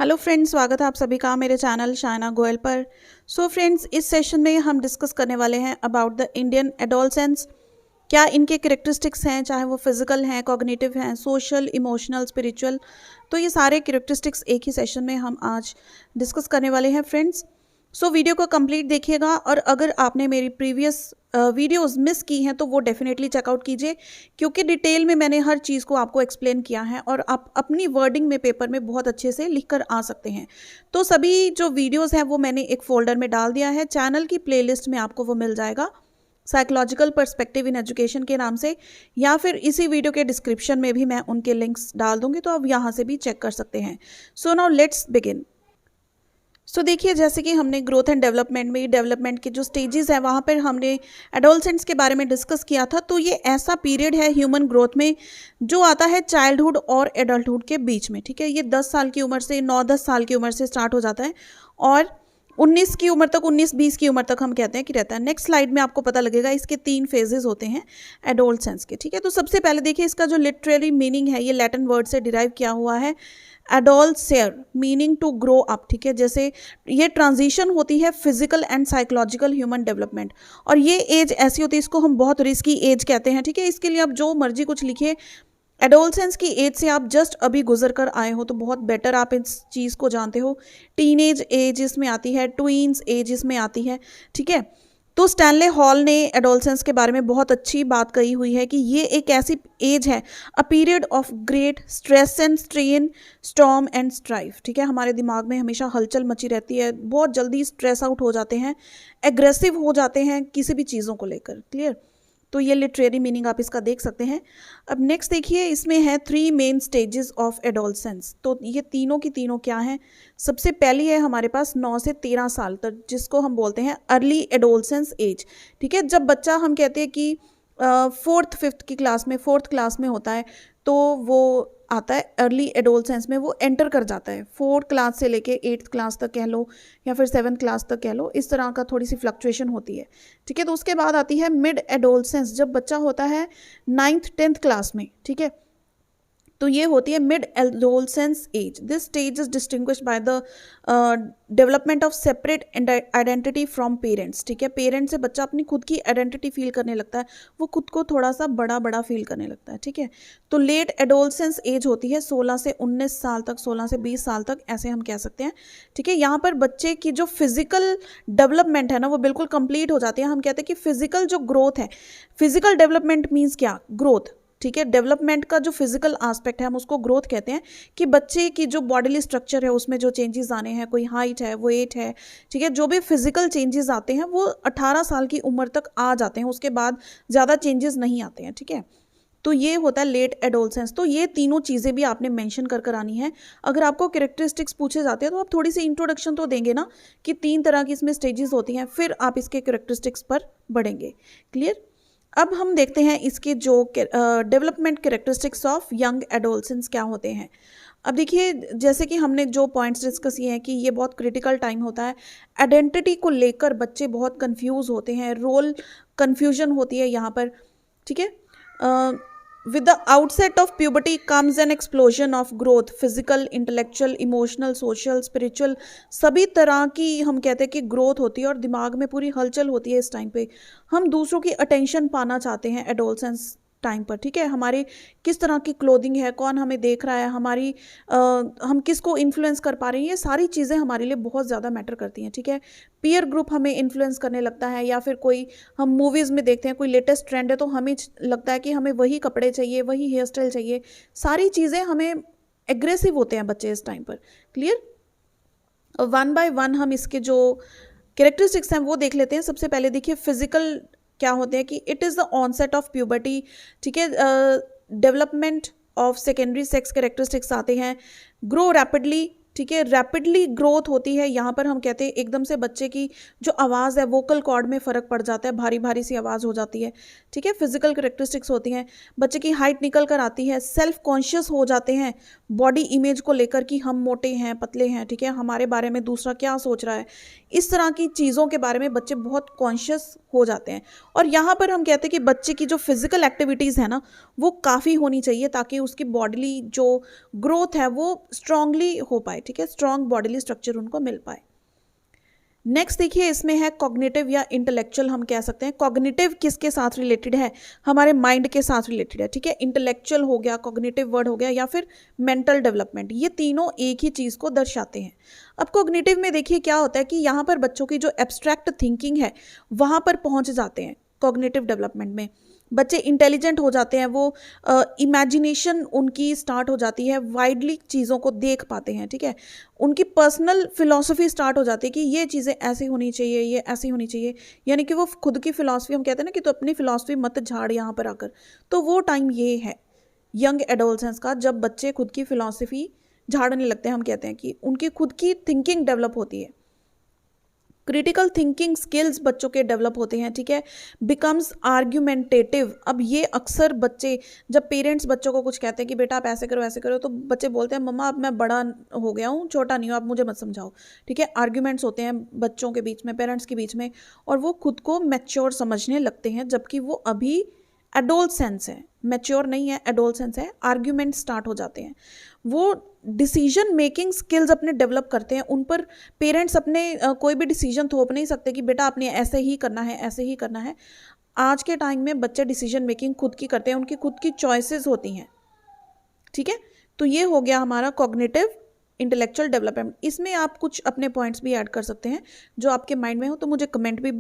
Hello friends, स्वागत है आप सभी का मेरे चैनल शायना गोयल पर। सो फ्रेंड्स, इस सेशन में हम डिस्कस करने वाले हैं अबाउट द इंडियन एडोलसेंस। क्या इनके कैरेक्टरिस्टिक्स हैं, चाहे वो फिजिकल हैं, कॉग्निटिव हैं, सोशल, इमोशनल, स्पिरिचुअल। तो ये सारे कैरेक्टरिस्टिक्स एक ही सेशन में हम आज डिस्कस करने वाले हैं फ्रेंड्स। सो वीडियो को कंप्लीट देखिएगा, और अगर आपने मेरी प्रीवियस वीडियोस मिस की हैं तो वो डेफिनेटली चेकआउट कीजिए, क्योंकि डिटेल में मैंने हर चीज़ को आपको एक्सप्लेन किया है और आप अपनी वर्डिंग में पेपर में बहुत अच्छे से लिख कर आ सकते हैं। तो सभी जो वीडियोस हैं वो मैंने एक फोल्डर में डाल दिया है, चैनल की प्लेलिस्ट में आपको वो मिल जाएगा, साइकोलॉजिकल पर्सपेक्टिव इन एजुकेशन के नाम से, या फिर इसी वीडियो के डिस्क्रिप्शन में भी मैं उनके लिंक्स डाल दूंगी, तो आप यहाँ से भी चेक कर सकते हैं। So now let's begin. So देखिए, जैसे कि हमने ग्रोथ एंड डेवलपमेंट में डेवलपमेंट के जो स्टेजेस हैं वहाँ पर हमने एडोलसेंट्स के बारे में डिस्कस किया था। तो ये ऐसा पीरियड है ह्यूमन ग्रोथ में जो आता है चाइल्डहुड और एडल्टहुड के बीच में। ठीक है, ये 10 साल की उम्र से 9-10 साल की उम्र से स्टार्ट हो जाता है और 19 की उम्र तक, 19-20 की उम्र तक हम कहते हैं कि रहता है। नेक्स्ट स्लाइड में आपको पता लगेगा इसके 3 फेजेस होते हैं एडोलसेंस के। ठीक है, तो सबसे पहले देखिए इसका जो लिटरेरी मीनिंग है, ये लैटिन वर्ड से डिराइव किया हुआ है, एडोलसेर मीनिंग टू ग्रो अप। ठीक है, जैसे ये ट्रांजिशन होती है physical and psychological human development, और ये एज ऐसी होती है, इसको हम बहुत रिस्की एज कहते हैं। ठीक है, इसके लिए आप जो मर्जी कुछ लिखिए, एडोलसेंस की एज से आप जस्ट अभी गुजर कर आए हो तो बहुत बेटर आप इस चीज़ को जानते हो। टीनेज एज इसमें आती है, ट्वींस एज इसमें आती है। ठीक है, तो स्टैनले हॉल ने एडोलसेंस के बारे में बहुत अच्छी बात कही हुई है कि ये एक ऐसी एज है, a period of great stress and strain, storm and strife. ठीक है, हमारे दिमाग में हमेशा हलचल मची रहती है, बहुत जल्दी स्ट्रेस आउट हो जाते हैं, एग्रेसिव हो जाते हैं किसी भी चीज़ों को लेकर। क्लियर? तो ये लिटरेरी मीनिंग आप इसका देख सकते हैं। अब नेक्स्ट देखिए, इसमें है 3 मेन स्टेजेस ऑफ एडोलसेंस। तो ये तीनों की तीनों क्या हैं? सबसे पहली है हमारे पास 9 से 13 साल तक, जिसको हम बोलते हैं अर्ली एडोलसेंस एज। ठीक है, जब बच्चा, हम कहते हैं कि 4th 5th की क्लास में, 4th क्लास में होता है, तो वो आता है अर्ली एडोलसेंस में, वो एंटर कर जाता है 4th क्लास से लेके 8th क्लास तक कह लो, या फिर 7th क्लास तक कह लो, इस तरह का थोड़ी सी फ्लक्चुएशन होती है। ठीक है, तो उसके बाद आती है मिड एडोलसेंस, जब बच्चा होता है 9th 10th क्लास में। ठीक है, तो ये होती है mid adolescence age. This stage is distinguished by the development of separate identity from parents. ठीक है, पेरेंट्स से बच्चा अपनी खुद की आइडेंटिटी फील करने लगता है, वो खुद को थोड़ा सा बड़ा बड़ा फील करने लगता है। ठीक है, तो लेट एडोलसेंस एज होती है 16 से 19 साल तक, 16 से 20 साल तक, ऐसे हम कह सकते हैं। ठीक है, यहाँ पर बच्चे की जो फिजिकल डेवलपमेंट है ना, वो बिल्कुल कंप्लीट हो जाती है। हम कहते हैं कि फिजिकल जो ग्रोथ है, फिजिकल डेवलपमेंट मीन्स क्या? ग्रोथ। ठीक है, डेवलपमेंट का जो फिजिकल एस्पेक्ट है हम उसको ग्रोथ कहते हैं, कि बच्चे की जो बॉडीली स्ट्रक्चर है उसमें जो चेंजेस आने हैं, कोई हाइट है, वेट है, ठीक है, जो भी फिजिकल चेंजेस आते हैं वो 18 साल की उम्र तक आ जाते हैं, उसके बाद ज़्यादा चेंजेस नहीं आते हैं। ठीक है, तो ये होता है लेट एडोलसेंस। तो ये तीनों चीज़ें भी आपने मेंशन कर आनी है। अगर आपको कैरेक्टरिस्टिक्स पूछे जाते हैं तो आप थोड़ी सी इंट्रोडक्शन तो देंगे ना, कि 3 तरह की इसमें स्टेजेस होती हैं, फिर आप इसके कैरेक्टरिस्टिक्स पर बढ़ेंगे। क्लियर? अब हम देखते हैं इसके जो development characteristics of young adolescence क्या होते हैं। अब देखिए, जैसे कि हमने जो पॉइंट्स डिस्कस किए हैं कि ये बहुत क्रिटिकल टाइम होता है, आइडेंटिटी को लेकर बच्चे बहुत कंफ्यूज होते हैं, रोल कंफ्यूजन होती है यहाँ पर। ठीक है, with the outset of puberty comes an explosion of growth, physical, intellectual, emotional, social, spiritual, सभी तरह की हम कहते हैं कि ग्रोथ होती है और दिमाग में पूरी हलचल होती है। इस टाइम पे हम दूसरों की अटेंशन पाना चाहते हैं एडोलसेंस टाइम पर। ठीक है, हमारी किस तरह की क्लोथिंग है, कौन हमें देख रहा है, हमारी हम किसको इन्फ्लुएंस कर पा रहे हैं, ये सारी चीज़ें हमारे लिए बहुत ज़्यादा मैटर करती हैं। ठीक है, पीयर ग्रुप हमें इन्फ्लुएंस करने लगता है, या फिर कोई हम मूवीज़ में देखते हैं कोई लेटेस्ट ट्रेंड है तो हमें लगता है कि हमें वही कपड़े चाहिए, वही हेयर स्टाइल चाहिए, सारी चीज़ें हमें एग्रेसिव होते हैं बच्चे इस टाइम पर। क्लियर? 1 बाय 1 हम इसके जो कैरेक्टरिस्टिक्स हैं वो देख लेते हैं। सबसे पहले देखिए, फिजिकल क्या होते हैं कि it is the onset of puberty. ठीक है, development of secondary sex characteristics आते हैं, ग्रो रैपिडली। ठीक है, रैपिडली ग्रोथ होती है, यहाँ पर हम कहते हैं एकदम से बच्चे की जो आवाज़ है, वोकल कॉर्ड में फ़र्क पड़ जाता है, भारी भारी सी आवाज़ हो जाती है। ठीक है, फिजिकल कैरेक्टरिस्टिक्स होती हैं, बच्चे की हाइट निकल कर आती है, सेल्फ कॉन्शियस हो जाते हैं बॉडी इमेज को लेकर कि हम मोटे हैं, पतले हैं, ठीक है, हमारे बारे में दूसरा क्या सोच रहा है, इस तरह की चीज़ों के बारे में बच्चे बहुत कॉन्शियस हो जाते हैं। और यहाँ पर हम कहते हैं कि बच्चे की जो फिजिकल एक्टिविटीज़ है ना, वो काफ़ी होनी चाहिए ताकि उसकी बॉडीली जो ग्रोथ है वो स्ट्रांगली हो पाए। ठीक है, स्ट्रॉन्ग बॉडीली स्ट्रक्चर उनको मिल पाए। नेक्स्ट देखिए, इसमें है कॉग्निटिव या इंटेलेक्चुअल, हम कह सकते हैं। कॉग्निटिव किसके साथ रिलेटेड है? हमारे माइंड के साथ रिलेटेड है, ठीक है। इंटेलेक्चुअल हो गया, कॉग्निटिव वर्ड हो गया, या फिर मेंटल डेवलपमेंट, ये तीनों एक ही चीज़ को दर्शाते हैं। अब कॉग्निटिव में देखिए क्या होता है कि यहाँ पर बच्चों की जो एब्स्ट्रैक्ट थिंकिंग है वहाँ पर पहुँच जाते हैं। कॉग्निटिव डेवलपमेंट में बच्चे इंटेलिजेंट हो जाते हैं, वो इमेजिनेशन उनकी स्टार्ट हो जाती है, वाइडली चीज़ों को देख पाते हैं, ठीक है। उनकी पर्सनल फिलॉसफी स्टार्ट हो जाती है कि ये चीज़ें ऐसी होनी चाहिए, ये ऐसी होनी चाहिए, यानी कि वो खुद की फिलॉसफी, हम कहते हैं ना कि तो अपनी फिलॉसफी मत झाड़ यहाँ पर आकर। तो वो टाइम ये है यंग एडोलसेंस का, जब बच्चे खुद की फिलॉसफी झाड़ने लगते हैं। हम कहते हैं कि उनकी खुद की थिंकिंग डेवलप होती है, क्रिटिकल थिंकिंग स्किल्स बच्चों के डेवलप होते हैं, ठीक है। Becomes argumentative. अब ये अक्सर बच्चे, जब पेरेंट्स बच्चों को कुछ कहते हैं कि बेटा आप ऐसे करो ऐसे करो, तो बच्चे बोलते हैं मम्मा अब मैं बड़ा हो गया हूँ, छोटा नहीं हूँ, आप मुझे मत समझाओ, ठीक है। आर्ग्यूमेंट्स होते हैं बच्चों के बीच में, पेरेंट्स के बीच में, और वो खुद को मैच्योर समझने लगते हैं, जबकि वो अभी एडोलसेंस है, मैच्योर नहीं है, एडोलसेंस है। आर्ग्यूमेंट स्टार्ट हो जाते हैं, वो डिसीजन मेकिंग स्किल्स अपने डेवलप करते हैं। उन पर पेरेंट्स अपने कोई भी डिसीजन थोप नहीं सकते कि बेटा आपने ऐसे ही करना है, ऐसे ही करना है। आज के टाइम में बच्चे डिसीजन मेकिंग खुद की करते हैं, उनकी खुद की चॉइसेस होती हैं, ठीक है। तो ये हो गया हमारा कॉग्निटिव इंटेलेक्चुअल डेवलपमेंट। इसमें आप कुछ अपने पॉइंट्स भी ऐड कर सकते हैं जो आपके माइंड में हो, तो मुझे कमेंट भी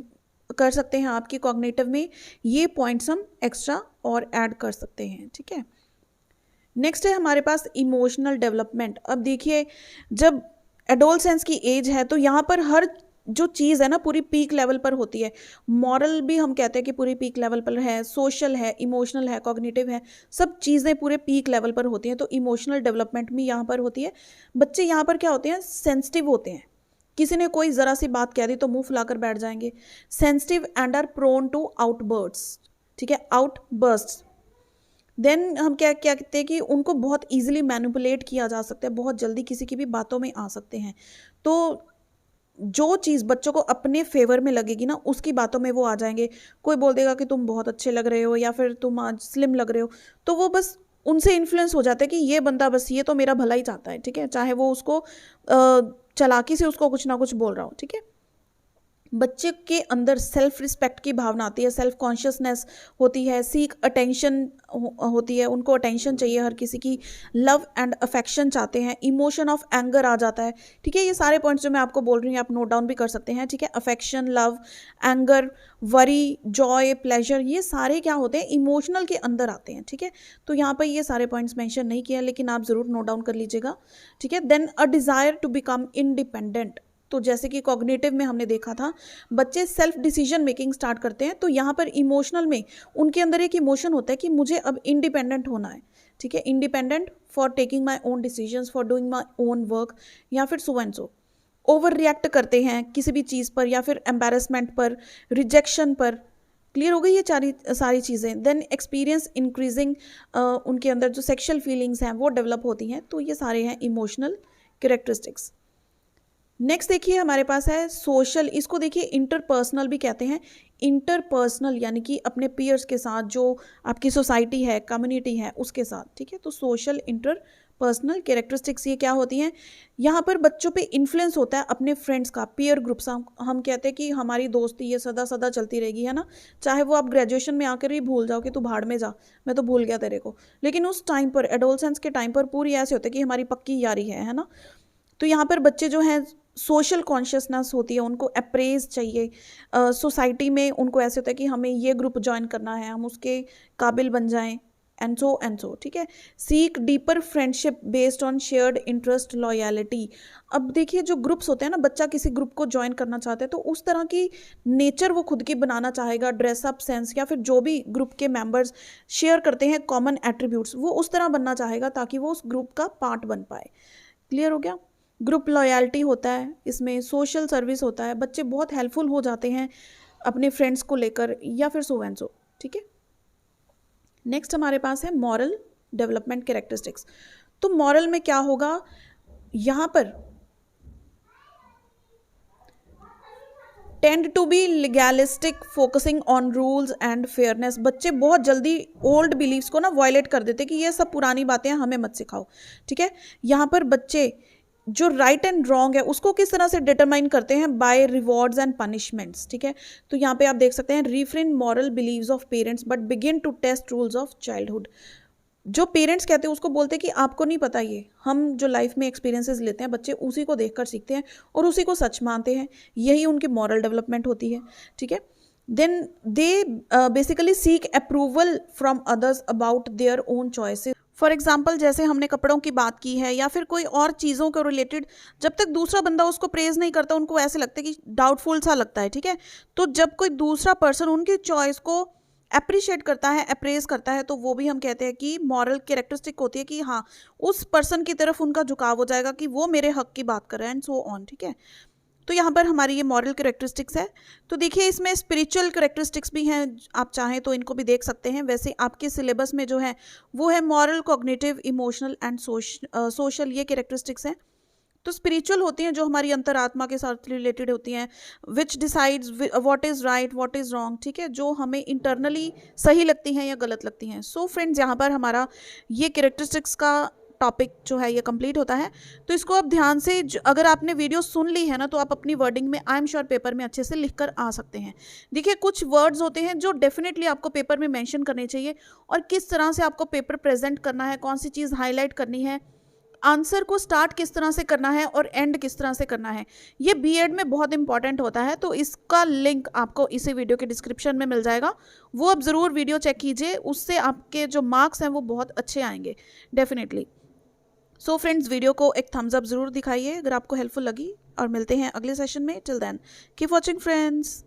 कर सकते हैं। आपकी कॉग्निटिव में ये पॉइंट्स हम एक्स्ट्रा और ऐड कर सकते हैं, ठीक है। नेक्स्ट है हमारे पास इमोशनल डेवलपमेंट। अब देखिए, जब एडोलसेंस की एज है तो यहाँ पर हर जो चीज़ है ना पूरी पीक लेवल पर होती है। मॉरल भी हम कहते हैं कि पूरी पीक लेवल पर है, सोशल है, इमोशनल है, कॉग्निटिव है, सब चीज़ें पूरे पीक लेवल पर होती हैं। तो इमोशनल डेवलपमेंट भी यहाँ पर होती है। बच्चे यहाँ पर क्या होते हैं, सेंसिटिव होते हैं। किसी ने कोई ज़रा सी बात कह दी तो मुंह फुलाकर बैठ जाएंगे। Sensitive and are prone to outburst, ठीक है, आउटबर्स्ट। देन हम क्या क्या कहते हैं कि उनको बहुत इजीली मैनिपुलेट किया जा सकता है, बहुत जल्दी किसी की भी बातों में आ सकते हैं। तो जो चीज़ बच्चों को अपने फेवर में लगेगी ना, उसकी बातों में वो आ जाएंगे। कोई बोल देगा कि तुम बहुत अच्छे लग रहे हो, या फिर तुम आज स्लिम लग रहे हो, तो वो बस उनसे इन्फ्लुएंस हो जाता है कि ये बंदा बस ये तो मेरा भला ही चाहता है, ठीक है, चाहे वो उसको चालाकी से उसको कुछ ना कुछ बोल रहा हो, ठीक है। बच्चे के अंदर सेल्फ रिस्पेक्ट की भावना आती है, सेल्फ कॉन्शियसनेस होती है, सीक अटेंशन होती है, उनको अटेंशन चाहिए हर किसी की, लव एंड अफेक्शन चाहते हैं, इमोशन ऑफ एंगर आ जाता है, ठीक है। ये सारे पॉइंट्स जो मैं आपको बोल रही हूँ आप नोट डाउन भी कर सकते हैं, ठीक है। Affection, love, anger, worry, Joy, pleasure, ये सारे क्या होते हैं, इमोशनल के अंदर आते हैं, ठीक है। तो यहाँ पर ये सारे पॉइंट्स मेंशन नहीं किया, लेकिन आप ज़रूर नोट डाउन कर लीजिएगा, ठीक है। Then a desire to become independent. तो जैसे कि कॉग्निटिव में हमने देखा था, बच्चे सेल्फ डिसीजन मेकिंग स्टार्ट करते हैं, तो यहाँ पर इमोशनल में उनके अंदर एक इमोशन होता है कि मुझे अब इंडिपेंडेंट होना है, ठीक है। Independent for taking my own decisions, for doing my own work, या फिर so and so. Over react करते हैं किसी भी चीज़ पर, या फिर एम्बेरसमेंट पर, रिजेक्शन पर। क्लियर हो गई ये सारी चीज़ें। देन एक्सपीरियंस इंक्रीजिंग, उनके अंदर जो सेक्शुअल फीलिंग्स हैं वो डेवलप होती हैं। तो ये सारे हैं इमोशनल कैरेक्टरिस्टिक्स। नेक्स्ट देखिए हमारे पास है सोशल। इसको देखिए इंटरपर्सनल भी कहते हैं। इंटरपर्सनल यानी कि अपने पीयर्स के साथ, जो आपकी सोसाइटी है, कम्युनिटी है, उसके साथ, ठीक है। तो सोशल इंटरपर्सनल कैरेक्टरिस्टिक्स ये क्या होती हैं, यहाँ पर बच्चों पे इन्फ्लुएंस होता है अपने फ्रेंड्स का, पीयर ग्रुप्स। हम कहते हैं कि हमारी दोस्ती ये सदा सदा चलती रहेगी, है ना। चाहे वो आप ग्रेजुएशन में आकर ही भूल जाओ कि तू भाड़ में जा, मैं तो भूल गया तेरे को, लेकिन उस टाइम पर, एडोलसेंस के टाइम पर पूरी ऐसे होता है कि हमारी पक्की यारी है ना। तो यहाँ पर बच्चे जो हैं सोशल कॉन्शियसनेस होती है, उनको अप्रेज चाहिए। सोसाइटी में उनको ऐसे होता है कि हमें ये ग्रुप ज्वाइन करना है, हम उसके काबिल बन जाएं, एंड सो, ठीक है। Seek deeper friendship based on shared interest, loyalty. अब देखिए जो ग्रुप्स होते हैं ना, बच्चा किसी ग्रुप को ज्वाइन करना चाहता है तो उस तरह की नेचर वो खुद की बनाना चाहेगा, ड्रेसअप सेंस, या फिर जो भी ग्रुप के मेंबर्स शेयर करते हैं कॉमन एट्रीब्यूट्स, वो उस तरह बनना चाहेगा ताकि वो उस ग्रुप का पार्ट बन पाए। क्लियर हो गया। ग्रुप लॉयल्टी होता है, इसमें सोशल सर्विस होता है, बच्चे बहुत हेल्पफुल हो जाते हैं अपने फ्रेंड्स को लेकर, या फिर सो एंड सो, ठीक है। नेक्स्ट हमारे पास है मॉरल डेवलपमेंट कैरेक्टरिस्टिक्स। तो मॉरल में क्या होगा, यहाँ पर tend to be legalistic, focusing on rules and fairness. बच्चे बहुत जल्दी ओल्ड बिलीव्स को ना वायलेट कर देते कि ये सब पुरानी बातें हैं, हमें मत सिखाओ, ठीक है। यहाँ पर बच्चे जो राइट एंड रॉन्ग है उसको किस तरह से डिटरमाइन करते हैं, बाय रिवॉर्ड्स एंड पनिशमेंट्स, ठीक है। तो यहाँ पे आप देख सकते हैं, refrain moral believes of parents but begin to test rules of childhood. जो पेरेंट्स कहते हैं उसको बोलते हैं कि आपको नहीं पता, ये हम जो लाइफ में एक्सपीरियंसेस लेते हैं बच्चे उसी को देखकर सीखते हैं और उसी को सच मानते हैं, यही उनकी मॉरल डेवलपमेंट होती है, ठीक है। Then they basically seek approval from others about their own choices. For example, जैसे हमने कपड़ों की बात की है या फिर कोई और चीज़ों को रिलेटेड, जब तक दूसरा बंदा उसको प्रेज नहीं करता उनको ऐसे लगता है कि डाउटफुल सा लगता है, ठीक है। तो जब कोई दूसरा पर्सन उनकी चॉइस को अप्रिशिएट करता है, अप्रेज करता है, तो वो भी हम कहते हैं कि मॉरल कैरेक्टरिस्टिक होती है कि हाँ, उस पर्सन की तरफ उनका झुकाव हो जाएगा कि वो मेरे हक की बात कर रहा है एंड सो ऑन, ठीक है। तो यहाँ पर हमारी ये मॉरल कैरेक्टरिस्टिक्स है। तो देखिए इसमें स्पिरिचुअल कैरेक्टरिस्टिक्स भी हैं, आप चाहें तो इनको भी देख सकते हैं। वैसे आपके सिलेबस में जो है वो है moral, cognitive, emotional and social, ये कैरेक्टरिस्टिक्स हैं। तो स्पिरिचुअल होती हैं जो हमारी अंतरात्मा के साथ रिलेटेड होती हैं, विच decides what is right what is wrong, ठीक है, जो हमें इंटरनली सही लगती हैं या गलत लगती हैं। सो फ्रेंड्स, यहाँ पर हमारा ये कैरेक्टरिस्टिक्स का टॉपिक जो है ये कंप्लीट होता है। तो इसको आप ध्यान से, अगर आपने वीडियो सुन ली है ना, तो आप अपनी वर्डिंग में आई एम श्योर पेपर में अच्छे से लिख कर आ सकते हैं। देखिए कुछ वर्ड्स होते हैं जो डेफिनेटली आपको पेपर में मेंशन करने चाहिए, और किस तरह से आपको पेपर प्रेजेंट करना है, कौन सी चीज़ हाईलाइट करनी है, आंसर को स्टार्ट किस तरह से करना है और एंड किस तरह से करना है, ये बीएड में बहुत इंपॉर्टेंट होता है। तो इसका लिंक आपको इसी वीडियो के डिस्क्रिप्शन में मिल जाएगा, वो आप ज़रूर वीडियो चेक कीजिए, उससे आपके जो मार्क्स हैं वो बहुत अच्छे आएंगे डेफिनेटली। सो फ्रेंड्स, वीडियो को एक थम्स अप ज़रूर दिखाइए अगर आपको हेल्पफुल लगी, और मिलते हैं अगले सेशन में। Till then keep watching friends.